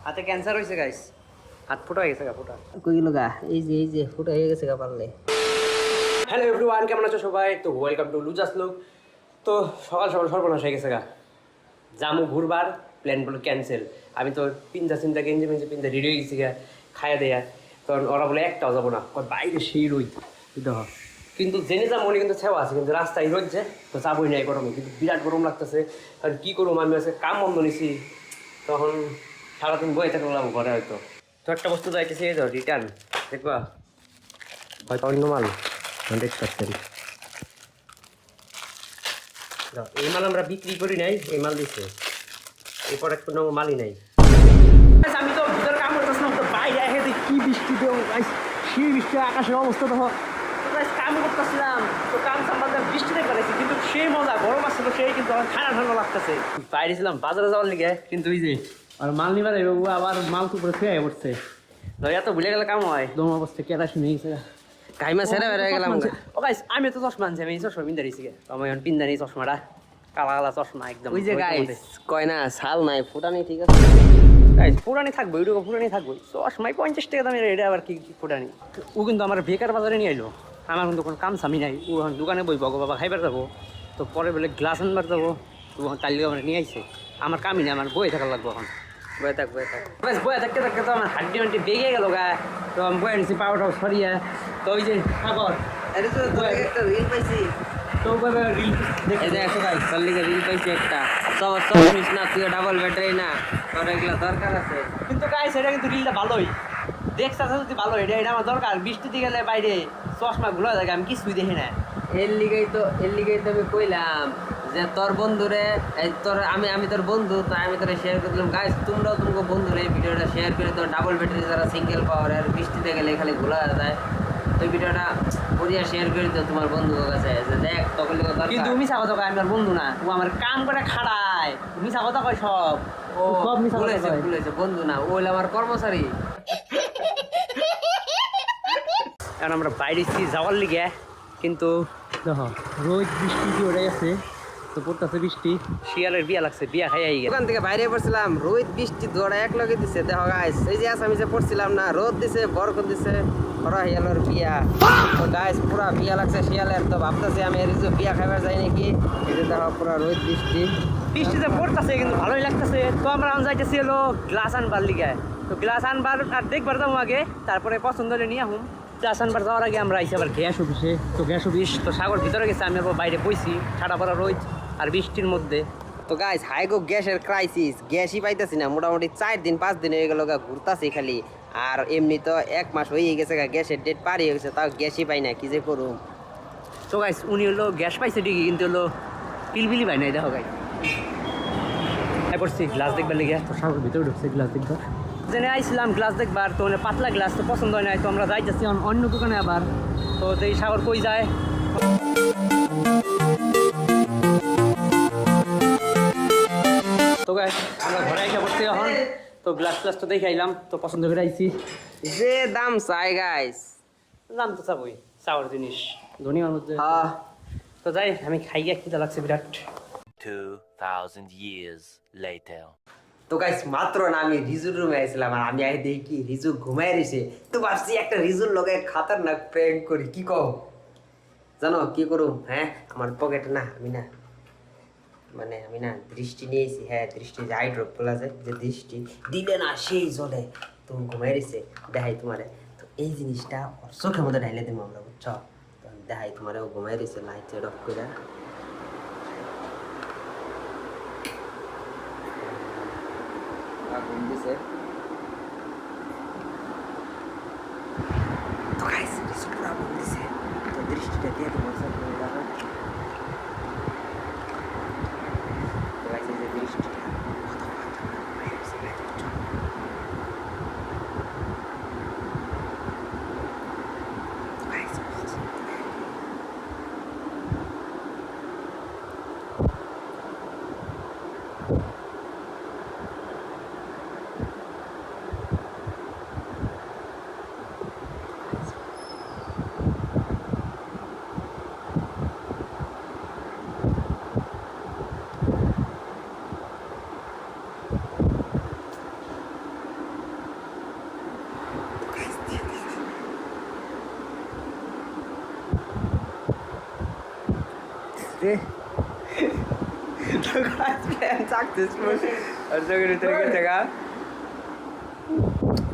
হাতে ক্যান্সার হয়েছে গাইস, হাত ফোটা হয়ে গেছে গা, ফোটা কই গেল গা? এই যে ফুটা হয়ে গেছে গা পারলে। হ্যালো এভরিওয়ান, কেমন আছো সবাই? তো ওয়েলকাম টু লুজাস লুক। তো সকাল সকাল সর্বনাশ হয়ে গেছে গা, জামু ঘুরবার প্ল্যানগুলো ক্যান্সেল। আমি তো চিন্তা গেঞ্জি মেঞ্জি পিনতে রেডি হয়ে গেছি গা, খাইয়া দেয়া। কারণ ওরা বলে একটাও যাবো না, বাইরে সেই রোদ দেখ। কিন্তু জেনে যা মনে কিন্তু ছেওয়া আছে, কিন্তু রাস্তায় রোদ যে, তো যাবোই না এই গরমে। কিন্তু বিরাট গরম লাগতেছে, কারণ কী করবো, আমি আজকে কাম বন্ধ নিছি। তখন সারাদিন বয়ে থাকলাম ঘরে, হয়তো তো একটা বস্তু যাইতেছে এই তো রিটার্ন, দেখবা হয়তো অন্য মাল দেখতে পাচ্ছেন। এই মাল আমরা বিক্রি করি নাই, এই মাল দিচ্ছে, এই প্রোডাক্ট কোনো মালই নাই। আমি তো ভিতরে কাম করতেছিলাম, তো বাইরে এসে দেখি কি বৃষ্টি, তো সেই বৃষ্টি, আকাশের অবস্থা দেখো। কাম করতেছিলাম, তো কাম সাম্বাদ বৃষ্টিতে করেছি, কিন্তু সেই মজা, গরম আসছে তো সেই, কিন্তু আমার ঠান্ডা ঠান্ডা লাগতেছে। বাইরে ছিলাম বাজারে যাওয়ার লিগে, কিন্তু ওই যে আর মাল নিবার ও আবার মাল তো উপরে ফেয়ে পড়ছে। এত ভুলে গেলে কাম হয়, দম অবস্থা কেটা শুনে গেছে কাইমা ছেড়ে বেড়ে গেলাম। ও গাইস, আমি তো চশমা আনছি, আমি চশমা পিন দাঁড়িয়েছি, আমি এখন পিন দাঁড়িয়ে চশমাটা কালা কালা চশমা একদম। ওই যে গাইস কয় না ছাল নাই ফুটা নেই, ঠিক আছে গাইস পুরানি থাকবো, ওইটুকু পুরানি থাকবো, চশমাই 50 টাকা দামের, এটা আবার কি ফুটানি। ও কিন্তু আমার বেকার বাজারে নিয়ে আইলো, আমার কিন্তু কোনো কাম সামি নাই। ও এখন দোকানে বইব, গো বাবা খাইবার যাবো, তো পরে বলে গ্লাস আনবার যাবো, তো কালি আমার নিয়ে আইছে। আমার কামই নেই, আমার বয়ে থাকার লাগবো এখন। বয়ে থাক ব্যাস বয়ে থাকতে থাকতে তো আমার হাড্ডি মাড্ডি বেগে গেল গা, তো আমি বয়ে নিচ্ছি পাউডার সরিয়ে। তো ওই যে সাগর, আরে তো একটা রিল পাইছি, তো রিল দেখে দেখো গাইস সল্লিকে রিল পাইছি একটা। সব মিস না, তুই ডাবল ব্যাটারি না, তোর এগুলা দরকার আছে। কিন্তু গাইস এটা কিন্তু রিলটা ভালোই দেখছে, যদি ভালো, এটা আমার দরকার। বৃষ্টিতে গেলে বাইরে চশমা গুলো থাকে, আমি কিছুই দেখি না। এর লিগেই তো আমি কইলাম যে তোর বন্ধুরে, আমি তোর বন্ধু, তো আমি তোরা শেয়ার করে দিলাম। গাইস তোমরাও তোমাকে বন্ধুরে এই ভিডিওটা শেয়ার করে, তোর ডাবল ব্যাটারি যারা সিঙ্গেল পাওয়ার আর বৃষ্টিতে গেলে খালি ঘোলা যায়, ওই ভিডিওটা করিয়া শেয়ার করে দিও তোমার বন্ধুর কাছে, যে দেখ তখন কিন্তু মিশা কথা কয়, আমি আর বন্ধু না, ও আমার কাম করে খাড়ায়, মিশা কথা কয় সব। ও সব মিশা কথা কয়, ভুলেছে বন্ধু না, ও হলো আমার কর্মচারী। কারণ আমরা বাইরে যাওয়ার লিগে, কিন্তু দেখো রোজ বৃষ্টি কি ওটাই আছে, তো পড়তেছে বৃষ্টি। শিয়ালের বিয়া লাগছে, বিয়া খাই গেছে। দোকান থেকে বাইরে পড়ছিলাম, রোদ বৃষ্টি দৌড়া এক লগে দিছে। দেখো গাইস, এই যে আসামিসে পড়ছিলাম না, রোদ দিছে, বরকত দিছে, ওরা শিয়ালের বিয়া। তো গাইস পুরা বিয়া লাগছে শিয়ালের, তো ভাবতেছি আমি এর বিয়া খাইবার যাই নাকি। এই যে দেখো পুরা রোদ বৃষ্টি, বৃষ্টিতে পড়তেছে, কিন্তু ভালোই লাগতেছে। তো আমরা যাইতেছি হলো গ্লাস আনবার লিগে, তো গ্লাস আনবার আর দেখবার যাবো আগে, তারপরে পছন্দ হলে নিয়ে আহুম। গ্লাস আনবার যাওয়ার আগে আমরা আইসি আবার গ্যাস অফিসে, তো গ্যাস অফিস তো সাগর ভিতরে গেছে, আমি আবার বাইরে বইছি ঠাডা পড়া রোদ আর বৃষ্টির মধ্যে। তো গাইস হাইগো গ্যাসের ক্রাইসিস, গ্যাসই পাইতেছি না। মোটামুটি 4 দিন 5 দিন হয়ে গেল ঘুরতাছি খালি, আর এমনি তো 1 মাস হয়ে গেছে গ্যাসের ডেট পার হয়ে গেছে, তাও গ্যাসই পাই না, কি যে করুম। তো গাইস উনি হলো গ্যাস পাইছে ঠিকই, কিন্তু হলো পিলপিলি পাই নাই। দেখো গাইস করছি গ্লাস দেখবার লেগে, তো সাগর ভিতরে ঢুকছে গ্লাস দেখবার জেনে আইছিলাম গ্লাস দেখবার, তো মানে পাতলা গ্লাস তো পছন্দ হয় নাই, তো আমরা যাইতেছি অন্য দোকানে আবার। তো এই সাগর কই যায়, তো গাইস আমরা ঘরে এসে পড়ছি এখন। তো গ্লাস তো দেখে আইলাম, তো পছন্দ করে আইছি। যে দাম চাই গাইস, দাম তো চাবই, চাওয়ার জিনিস ধনিয়ার মধ্যে। তো যাই, আমি খাইয়া খিদা লাগছে বিরাট। 2000 years later. তো গাইস মাত্র না আমি রিজুর রুমে আইছিলাম, আর আমি আই দেখি রিজু ঘুমাই রইছে। তো ভাবছি একটা রিজুর লগে খাতারনাক প্র্যাঙ্ক করি, কি কও? জানো কি করুম? হ্যাঁ, আমার পকেটে না, আমি না দৃষ্টি নিয়েছি। হ্যাঁ, দৃষ্টি যে আই ড্রপ বলা যায়, যে দৃষ্টি দিলে না সেই জলে তুমি ঘুমাই রইছে। দেখাই তোমারে, তো এই জিনিসটা ওর চোখের মধ্যে ঢাইলে দেবো আমরা, বুঝছো? তো দেখাই তোমারে, ও ঘুমাই রইছে লাইট অফ করে। আগুন দিছে, তো গাইস রিজু পুরো আগুন দিছে। তো দৃষ্টিটা দিয়ে তোমার সাথে দেখো, তো গাইস এই যে দৃষ্টিটা আসছে তো গাইস প্ল্যান সাকসেসফুল আর জগের ভিতরে গেছে গা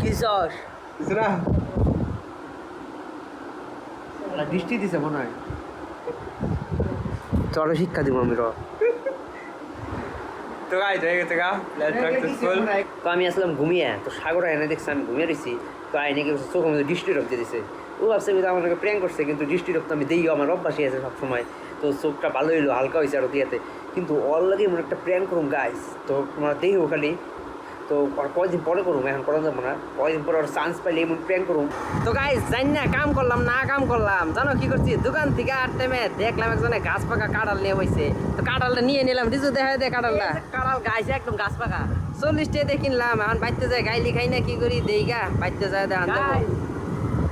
কি সস বুঝরা বৃষ্টি দিছে মনে হয় চলো শিক্ষা দিব আমি তো গাইস হয়ে গেছে গা প্ল্যান সাকসেসফুল তো আমি আসলাম ঘুমিয়ে তো সাগর এনে দেখছি আমি ঘুমিয়ে রয়েছি তো আইনে কি চোখের মধ্যে দৃষ্টি রোগ দিয়ে দিছে ও ভাবছে আমি আমাকে প্র্যাঙ্ক করছে কিন্তু দৃষ্টি রোগ তো আমি দিই আমার অভ্যাসই আছে সবসময় তো চোখটা ভালো হইলো হালকা হয়েছে আরো দিয়াতে কিন্তু অলরেডি মনে একটা প্র্যাঙ্ক করুম গাইস তো তোমরা দেখো খালি তো আর কয়দিন পরে করুম এখন করা যাবো না কয়দিন পরে ওর চান্স পাইলে এমন প্র্যাঙ্ক করুম তো গাইস জানি না কাম করলাম না কাম করলাম জানো কি করছি দোকান থেকে আর টাইমে দেখলাম একজনে গাছ পাকা কাঁঠাল নিয়ে বইছে তো কাঁঠালটা নিয়ে নিলাম রিজু দেখা দে কাঁঠালটা কাঁড়াল গাইছে একদম গাছ পাকা 40 টাকা দিয়ে কিনলাম এখন বাইতে যায় গাইলি খাই না কি করি দেই গা বাইতে যায় দেখান Guys,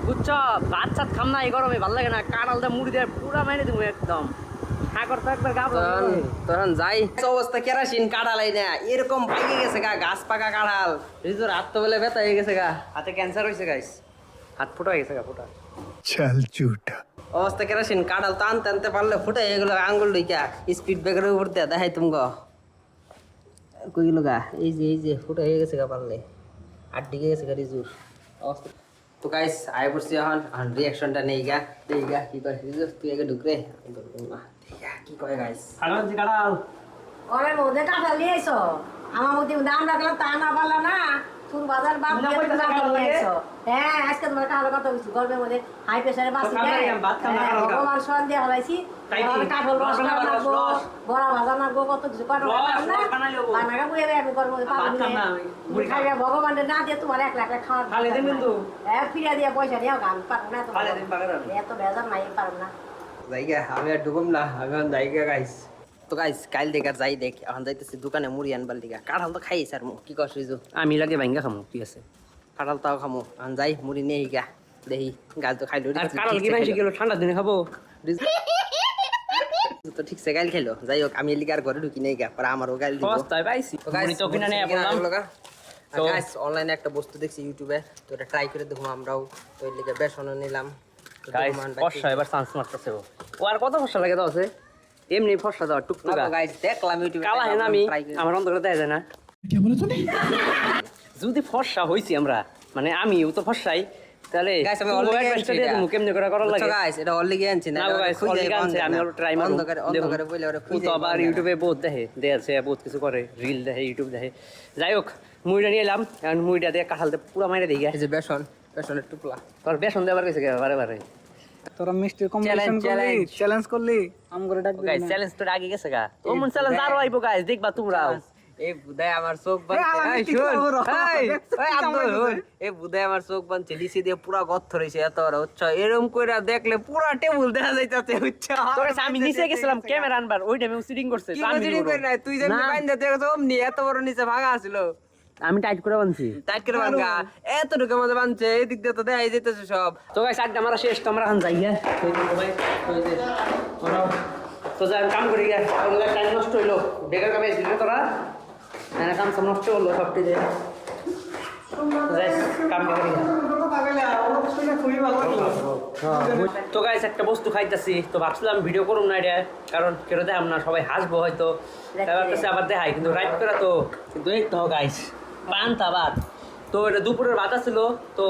বুঝছো ভাত চাত খাম না এই গরমে ভালো লাগে না কাঁড়ালটা মুড়ি দিয়ে পুরা মাইনে দেবো একদম সাগর তো একবার গাব তখন যাই অবস্থা কেরাসিন কাঁঠাল না এরকম ভাঙে গেছে গা গাছ পাকা কাঁঠাল রিজুর হাত তো বলে ব্যথা হয়ে গেছে গা হাতে ক্যান্সার হয়েছে গাইস হাত ফুটা হয়ে গেছে গা ফুটা चल झूठा অবস্থা কেরাসিন কাঁঠাল তো আনতে আনতে পারলে ফুটে এগুলো আঙ্গুল লইকা স্পিড ব্রেকারের উপর দিয়ে দেখাই তুমি কইগুলো গা এই যে ফুটে হয়ে গেছে গা পারলে আর দিকে গেছে গা রিজুর অবস্থা তো গাইস আয় পড়ছি এখন রিয়াকশনটা নেই গা দেই গা কি করে রিজু তুই আগে ঢুকরে কি করে গাইস কাঁড়াল জি কাঁড়াল ঘরের মধ্যে কাঁঠাল নিয়ে এসো আমার মধ্যে আমরা গেলাম তা না পারলাম না তুর বাজার বাপ তোমরা কইতে কাঁঠাল কাঁঠাল নিয়ে লাগে? এসো হ্যাঁ আজকে তোমার কাঁঠাল কথা বলছি গর্বের মধ্যে হাই প্রেসারে বাঁচি কাঁঠাল লাগে, ভাত খাও না, কাঁঠাল খাও। ভগবান সন দিয়ে হলাইছি তাই কি? কাঁঠাল রস রস বানাবো, নাগবো রস। বড়া ভাজা নাগবো কত কিছু কাঁঠাল রস, খাবো না রস বানাই লবো। বানাগা বুয়ে আমি গর্বের মধ্যে ভাত পাবো খাম না আমি, মুড়ি খাবো। খাইবে ভগবানের না দিয়ে তোমার একলা একলা খাওয়ার খালে দিন কিন্তু। হ্যাঁ ফিরে দিয়ে পয়সা নিয়ে আমি পারবো না খালে দিন পাকা দাও। এত বেজার নাই পারবো না জায়গা আমি আর ডুবম না আমি এখন জায়গা গাইস তো গাইস কাল দেখা যাই দেখ এখন যাইতেছি দোকানে মুড়ি আনবার দিকে কাঁঠাল তো খাইস আর কি কস রিজু আমি লাগে ভাঙ্গা খামু ঠিক আছে কাঁঠাল তাও খামো এখন যাই মুড়ি নিয়ে গা দেখি গাছ তো খাইলো আর কাঁড়াল কি মাইছে গেল ঠান্ডা দিনে খাবো তো ঠিক সে গাইল খেলো যাই হোক আমি এলিকার ঘরে ঢুকি নেই গা পরে আমারও গাইল দিব সস্তায় পাইছি তো গাইস মুড়ি তো কিনা নিয়ে বললাম তো- গাইস অনলাইনে একটা বস্তু দেখছি ইউটিউবে তো এটা ট্রাই করে দেখুন আমরাও তো এর লিগে বেসনও নিলাম তো গাইস দেখুন ফর্সা এবার চান্স মারতেছে ও আর কত ফর্সা লাগে দাও আছে এমনি ফর্সা দাও টুকটুকা গাইস দেখলাম ইউটিউবে কালা হেন আমি আমার অন্ধকারে দেখা যায় না क्या बोला तूने যদি ফর্সা হইছি আমরা মানে আমিও তো ফর্সাই তাহলে গাইস আমি তুমি অলরেডি একবার আনছি সেটা তুমি কেমনে করে করার লাগে গাইস এটা অলরেডি আনছি না না গাইস অলরেডি আনছে আমি আরো ট্রাই মারব অন্ধকারে বলে ওরে তো আবার ইউটিউবে বহুত দেখে বহুত কিছু করে রিল দেখে ইউটিউব দেখে যাই হোক মুড়িটা নিয়ে এলাম এখন মুড়িটা দিয়ে কাঁঠালতে পুরো মাইরে দিই এই যে বেসনের টুকলা তোর বেসন দেওয়ার গেছে বারে বারে তোরা মিষ্টির কম্পিটিশন করলি চ্যালেঞ্জ। চ্যালেঞ্জ করলি আম করে ডাক দিবি গাইস না। চ্যালেঞ্জ তো আগে গেছে গা ও মন চ্যালেঞ্জ আরো আইবো গাইস দেখবা তোমরাও এই বুদাই আমার চোখ আমার বানছে মিষ্টি খাবো রে। দেখছো কি আব্দুল কামড়াইতেছে? এই বুদাই আমার চোখ বানছে লিসি দিয়ে পুরা গথ রইছে এত বড় উচ্চ এরকম কইরা দেখলে পুরা টেবিল দেখা যাইতাছে উচ্চ তোর কাছে আমি নিচে গেছিলাম ক্যামেরা আনবার ওই টাইমে সিটিং করছে কি তো আমি বুঝলি নিবো। কই না তুই যেমনি না, বাইন্দা দেখছ অমনি এত বড় নিচে ভাগা ছিল আমি টাইট করে বানছি টাইট করে ভাঙা এত ঢুকে মধ্যে বানছে এদিক দিয়ে তো দেখাই যাইতেছে সব তো গাইস আড্ডা মারা শেষ তো আমরা এখন যাই হ্যাঁ তো যাই আমি কাম করি গিয়া টাইম নষ্ট হইলো বেকার কামে দিলে তোরা এনে কাম সব নষ্ট হলো সবটি যে যাই কাম করি তো গাইস একটা বস্তু খাইতেছি তো ভাবছিলাম ভিডিও করুম না এটা কারণ কেউ দেখাম না সবাই হাসবো হয়তো তারপর কাছে আবার দেখাই কিন্তু রাইট করে তো কিন্তু এই তো গাইস পান্তা ভাত তো এটা দুপুরের ভাত ছিল তো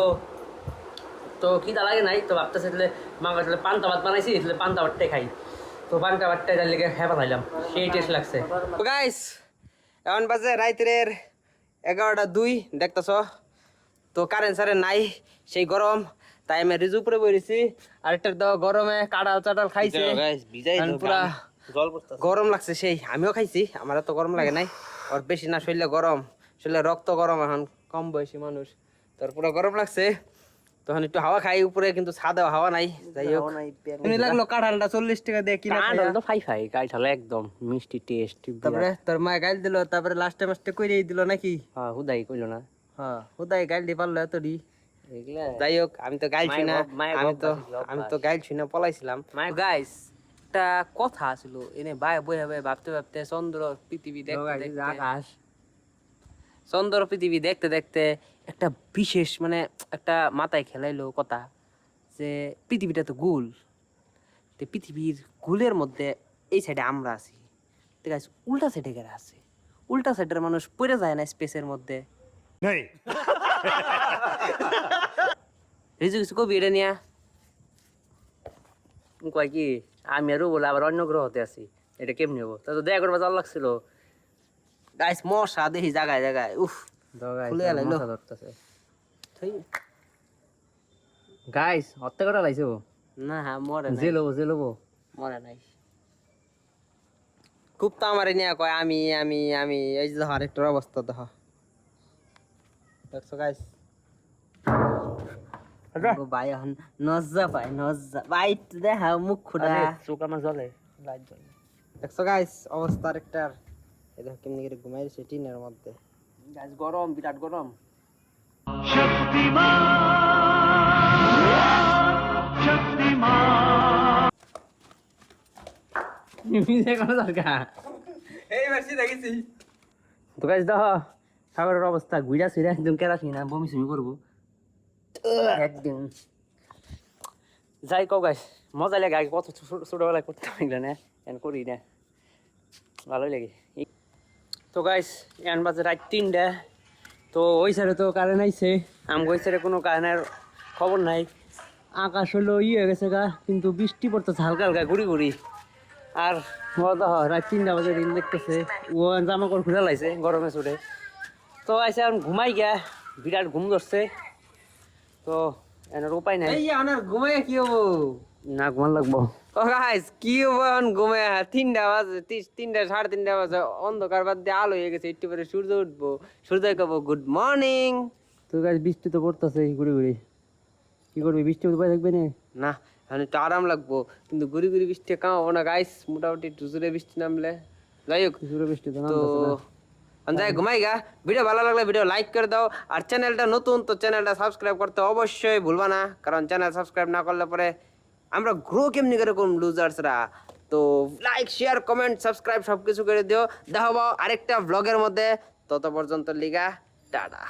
তো খিদা লাগে নাই তো ভাবতেছে তাহলে মাঙ্গা তাহলে পান্তা ভাত বানাইছি তাহলে পান্তা ভাতটাই খাই তো পান্তা ভাতটাই তার লেগে হ্যাঁ বানাইলাম সেই টেস্ট লাগছে তো গাইস এখন বাজে রাইতের 11:02 দেখতেছ তো কারেন্ট সারে নাই সেই গরম তাই আমি রিজু উপরে বইছি আর একটা তো গরমে কাঁঠাল চাটাল খাইছে এখন পুরা জল পড়তেছে গরম লাগছে সেই আমিও খাইছি আমার তো গরম লাগে নাই আর বেশি না শরীরে গরম শরীরে রক্ত গরম এখন কম বয়সী মানুষ তোর পুরো গরম লাগছে তখন একটু হাওয়া খাই উপরে কিন্তু ছাদে হাওয়া নাই যাই হোক এমনি লাগলো কাঁঠালটা 40 টাকা দিয়ে কিনা কাঁঠাল তো ফাই ফাই কাঁঠাল একদম মিষ্টি টেস্ট তারপরে তোর মা গাইল দিল তারপরে লাস্টে মাস্টে কইরেই দিল নাকি হ্যাঁ হুদাই কইলো না হ্যাঁ হুদাই গাইল দি পারলো এতডি এগুলা যাই হোক আমি তো গাইছি না মায়ের আমি তো গাইছি না পলাইছিলাম গাইস একটা কথা ছিল এনে ভাই বইয়া বইয়া ভাবতে ভাবতে চন্দ্র পৃথিবী দেখতে দেখতে আকাশ চন্দ্র পৃথিবী দেখতে দেখতে একটা বিশেষ মানে একটা মাথায় খেলাইলো কথা যে পৃথিবীটা তো গোল তো পৃথিবীর গোলের মধ্যে এই সাইডে আমরা আছি, ঠিক আছে? উল্টা সাইডে গেরা আছে, উল্টা সাইডের মানুষ পড়ে যায় না স্পেসের মধ্যে। রিজু কিছু কবি এটা নিয়া কয় কি আমি আরও বলে আবার অন্য গ্রহতে আছি, এটা কেমনি হবো? তা তো দেখা করবা জল লাগছিল। গাইস মশা দেখি জায়গায় জায়গায়, উফ খুলে এলাইলো। গাইস হত্যা করা লাইছো না হ্যাঁ মরে নাই, জেলবো মরে নাই। খুব তো আমার নিয়ে কয় আমি আমি আমি, এই যে দেখো আরেকটার অবস্থা দেখো, দেখছো গাইস? ভাই এখন নজ্জা পায়, নজ্জা ভাই দেখা মুখ খুঁড়া, চোখ আমার জলে। দেখছো গাইস অবস্থা আরেকটার? এই দেখো কেমনি করে ঘুমাই রয়েছে টিনের মধ্যে। গাইস গরম, বিরাট গরম। এই মাসি দেখেছি তো গাইস দেখো সাগরের অবস্থা ঘুরা ফিরে একদম কেরাসি না, বমি সমি করবো একদিন। যাই কও গাইস, মজা লাগে। আগে কত ছোটবেলায় করতাম এগুলো না, এখন করি না, ভালোই লাগে। তো গাইস এখন বাজে রাত 3টা। তো ওই সাইডে তো কারেন্ট আইছে, আমি ওই সাইডে কোনো কারেন্টের খবর নাই। আকাশ হলো হয়ে গেছে গা, কিন্তু বৃষ্টি পড়তেছে হালকা হালকা ঘুরি ঘুরি। আর রাত 3টা বাজে দিন দেখতেছে, ও জামা কাপড় খুলে লাইছে গরমে ছুটে। তো আইসে এখন ঘুমাই গিয়া, বিরাট ঘুম ধরছে। তো এনার উপায় নাই, এই আমার ঘুমাই কি হবো? না ঘুমান লাগবো। ও গাইস কি হবো এখন ঘুমাই? 3টা বাজে, 3টা 3:30 বাজে, অন্ধকার বাদ দিয়ে আলো হয়ে গেছে, একটু পরে সূর্য উঠবো, সূর্য কব গুড মর্নিং। তো গাছ বৃষ্টি তো পড়তেছে ঘুরি ঘুরি, কি করবি? বৃষ্টি উপায় থাকবে না। না এখন একটু আরাম লাগবো, কিন্তু ঘুরি ঘুরি বৃষ্টি কামাবো না গাইস, মোটামুটি একটু জোরে বৃষ্টি নামলে। যাই হোক, জোরে বৃষ্টি তো তো নামতেছে না। যাই ঘুমাই গা। ভিডিও ভালো লাগলে ভিডিও লাইক করে দাও, আর চ্যানেলটা নতুন তো চ্যানেলটা সাবস্ক্রাইব করতে অবশ্যই ভুলবা না, কারণ চ্যানেল সাবস্ক্রাইব না করলে পরে আমরা গ্রো কেমনি করে কোন লুজার্সরা। তো লাইক শেয়ার কমেন্ট সাবস্ক্রাইব সব কিছু করে দিও। দেখাবো আরেকটা ব্লগের মধ্যে, তত পর্যন্ত লিগা টাটা।